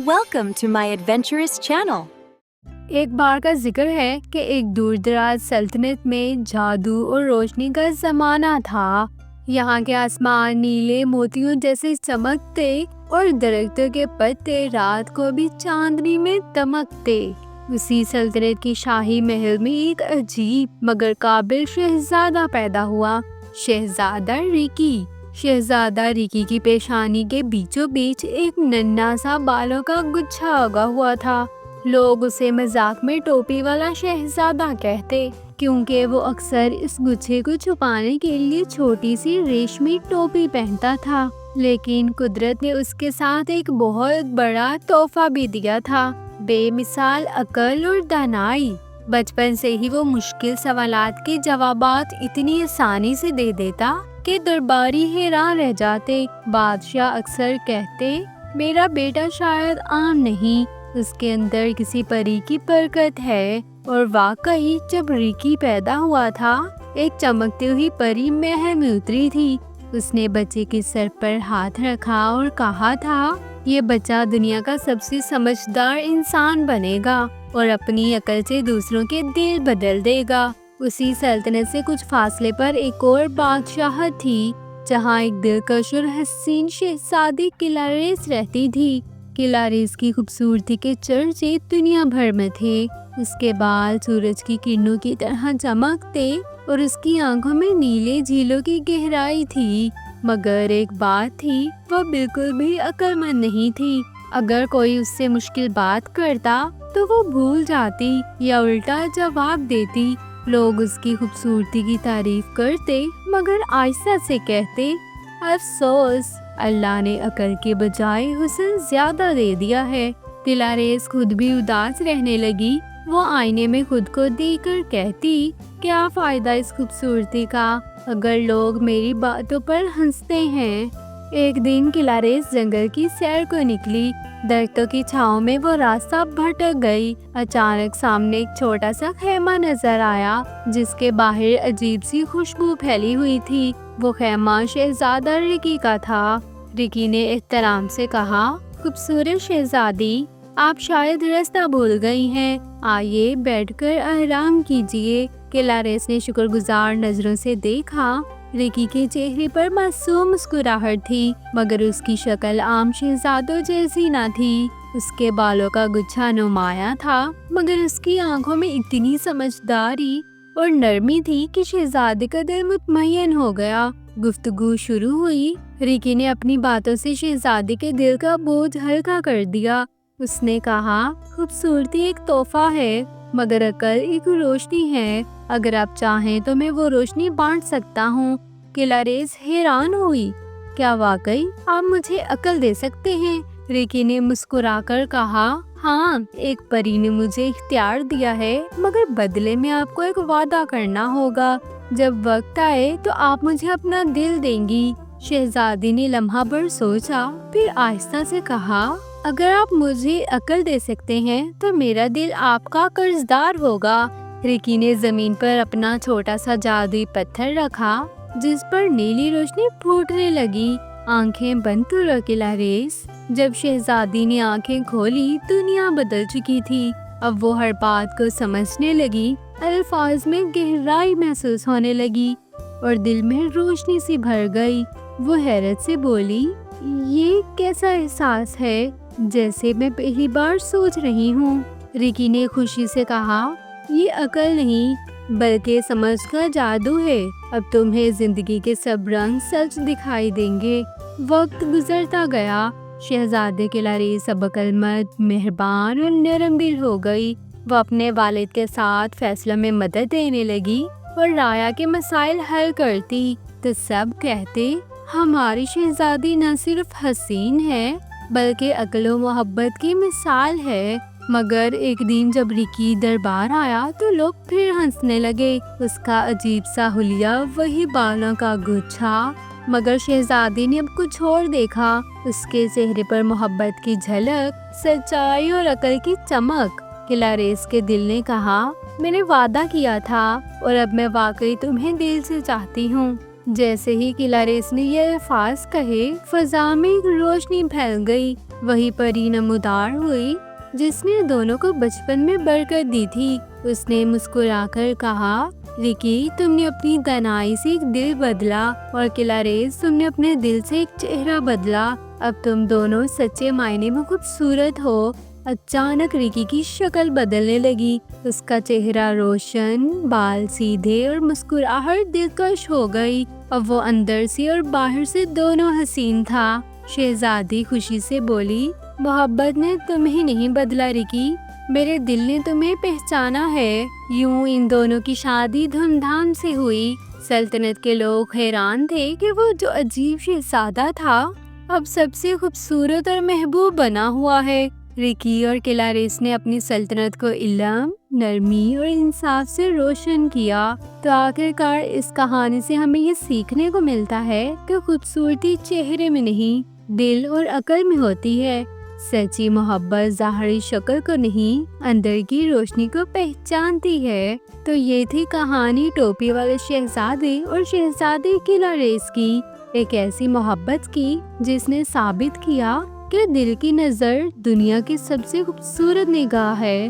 Welcome to my adventurous channel. ایک بار کا ذکر ہے کہ ایک دور دراز سلطنت میں جادو اور روشنی کا زمانہ تھا۔ یہاں کے آسمان نیلے موتیوں جیسے چمکتے اور درختوں کے پتے رات کو بھی چاندنی میں دمکتے۔ اسی سلطنت کی شاہی محل میں ایک عجیب مگر قابل شہزادہ پیدا ہوا، شہزادہ ریکی۔ شہزادہ ریکی کی پیشانی کے بیچوں بیچ ایک ننھا سا بالوں کا گچھا اگا ہوا تھا۔ لوگ اسے مذاق میں ٹوپی والا شہزادہ کہتے، کیونکہ وہ اکثر اس گچھے کو چھپانے کے لیے چھوٹی سی ریشمی ٹوپی پہنتا تھا۔ لیکن قدرت نے اس کے ساتھ ایک بہت بڑا تحفہ بھی دیا تھا، بے مثال عقل اور دانائی۔ بچپن سے ہی وہ مشکل سوالات کے جوابات اتنی آسانی سے دے دیتا کہ درباری حیران رہ جاتے۔ بادشاہ اکثر کہتے، میرا بیٹا شاید عام نہیں، اس کے اندر کسی پری کی برکت ہے۔ اور واقعی جب ریکی پیدا ہوا تھا، ایک چمکتی ہوئی پری محل میں اتری تھی۔ اس نے بچے کے سر پر ہاتھ رکھا اور کہا تھا، یہ بچہ دنیا کا سب سے سمجھدار انسان بنے گا اور اپنی عقل سے دوسروں کے دل بدل دے گا۔ اسی سلطنت سے کچھ فاصلے پر ایک اور بادشاہت تھی، جہاں ایک دلکش اور حسین شہزادی کلاریس رہتی تھی۔ کلاریس کی خوبصورتی کے چرچے دنیا بھر میں تھے۔ اس کے بال سورج کی کرنوں کی طرح چمکتے اور اس کی آنکھوں میں نیلے جھیلوں کی گہرائی تھی۔ مگر ایک بات تھی، وہ بالکل بھی عقل مند نہیں تھی۔ اگر کوئی اس سے مشکل بات کرتا تو وہ بھول جاتی یا الٹا جواب دیتی۔ لوگ اس کی خوبصورتی کی تعریف کرتے مگر آہستہ سے کہتے، افسوس، اللہ نے عقل کے بجائے حسن زیادہ دے دیا ہے۔ کلاریس خود بھی اداس رہنے لگی۔ وہ آئینے میں خود کو دیکھ کر کہتی، کیا فائدہ اس خوبصورتی کا اگر لوگ میری باتوں پر ہنستے ہیں۔ ایک دن کلاریس جنگل کی سیر کو نکلی۔ درختوں کی چھاؤں میں وہ راستہ بھٹک گئی۔ اچانک سامنے ایک چھوٹا سا خیمہ نظر آیا، جس کے باہر عجیب سی خوشبو پھیلی ہوئی تھی۔ وہ خیمہ شہزادہ ریکی کا تھا۔ ریکی نے احترام سے کہا، خوبصورت شہزادی، آپ شاید راستہ بھول گئی ہیں، آئیے بیٹھ کر آرام کیجیے۔ کلاریس نے شکر گزار نظروں سے دیکھا۔ ریکی کے چہرے پر معصوم مسکراہٹ تھی، مگر اس کی شکل عام شہزادوں جیسی نہ تھی۔ اس کے بالوں کا گچھا نمایاں تھا، مگر اس کی آنکھوں میں اتنی سمجھداری اور نرمی تھی کہ شہزادے کا دل مطمئن ہو گیا۔ گفتگو شروع ہوئی۔ ریکی نے اپنی باتوں سے شہزادے کے دل کا بوجھ ہلکا کر دیا۔ اس نے کہا، خوبصورتی ایک تحفہ ہے، مگر عقل ایک روشنی ہے۔ اگر آپ چاہیں تو میں وہ روشنی بانٹ سکتا ہوں۔ کلاریس حیران ہوئی، کیا واقعی آپ مجھے عقل دے سکتے ہیں؟ ریکی نے مسکرا کر کہا، ہاں، ایک پری نے مجھے اختیار دیا ہے، مگر بدلے میں آپ کو ایک وعدہ کرنا ہوگا۔ جب وقت آئے تو آپ مجھے اپنا دل دیں گی۔ شہزادی نے لمحہ بھر سوچا، پھر آہستہ سے کہا، اگر آپ مجھے عقل دے سکتے ہیں تو میرا دل آپ کا قرضدار ہوگا۔ ریکی نے زمین پر اپنا چھوٹا سا جادوئی پتھر رکھا، جس پر نیلی روشنی پھوٹنے لگی۔ آنکھیں بند کرو کلاریس۔ جب شہزادی نے آنکھیں کھولی، دنیا بدل چکی تھی۔ اب وہ ہر بات کو سمجھنے لگی، الفاظ میں گہرائی محسوس ہونے لگی اور دل میں روشنی سی بھر گئی۔ وہ حیرت سے بولی، یہ کیسا احساس ہے، جیسے میں پہلی بار سوچ رہی ہوں۔ ریکی نے خوشی سے کہا، یہ عقل نہیں بلکہ سمجھ کا جادو ہے۔ اب تمہیں زندگی کے سب رنگ سچ دکھائی دیں گے۔ وقت گزرتا گیا۔ شہزادے کلاریس اب عقل مند، مہربان اور نرم دل ہو گئی۔ وہ اپنے والد کے ساتھ فیصلوں میں مدد دینے لگی اور رایا کے مسائل حل کرتی۔ تو سب کہتے، ہماری شہزادی نہ صرف حسین ہے بلکہ عقل و محبت کی مثال ہے۔ مگر ایک دن جب ریکی دربار آیا تو لوگ پھر ہنسنے لگے۔ اس کا عجیب سا حلیہ، وہی بالوں کا گچھا، مگر شہزادی نے اب کچھ اور دیکھا۔ اس کے چہرے پر محبت کی جھلک، سچائی اور عقل کی چمک۔ کلاریس کے دل نے کہا، میں نے وعدہ کیا تھا اور اب میں واقعی تمہیں دل سے چاہتی ہوں۔ جیسے ہی کلاریس نے یہ الفاظ کہے فضا میں ایک روشنی پھیل گئی. وہی پری نمودار ہوئی جس نے دونوں کو بچپن میں برکت دی تھی. اس نے مسکرا کر کہا ریکی تم نے اپنی دانائی سے ایک دل بدلا اور کلاریس تم نے اپنے دل سے ایک چہرہ بدلا. اب تم دونوں سچے معنی میں خوبصورت ہو. اچانک ریکی کی شکل بدلنے لگی. اس کا چہرہ روشن، بال سیدھے اور مسکراہٹ دلکش ہو گئی. اب وہ اندر سے اور باہر سے دونوں حسین تھا. شہزادی خوشی سے بولی محبت نے تمہیں نہیں بدلا ریکی، میرے دل نے تمہیں پہچانا ہے. یوں ان دونوں کی شادی دھوم دھام سے ہوئی. سلطنت کے لوگ حیران تھے کہ وہ جو عجیب شہزادہ تھا اب سب سے خوبصورت اور محبوب بنا ہوا ہے. ریکی اور کلاریس نے اپنی سلطنت کو علم، نرمی اور انصاف سے روشن کیا. تو آخرکار اس کہانی سے ہمیں یہ سیکھنے کو ملتا ہے کہ خوبصورتی چہرے میں نہیں، دل اور عقل میں ہوتی ہے. سچی محبت ظاہری شکل کو نہیں، اندر کی روشنی کو پہچانتی ہے. تو یہ تھی کہانی ٹوپی والے شہزادے اور شہزادی کلاریس کی، ایک ایسی محبت کی جس نے ثابت کیا کہ دل کی نظر دنیا کی سب سے خوبصورت نگاہ ہے.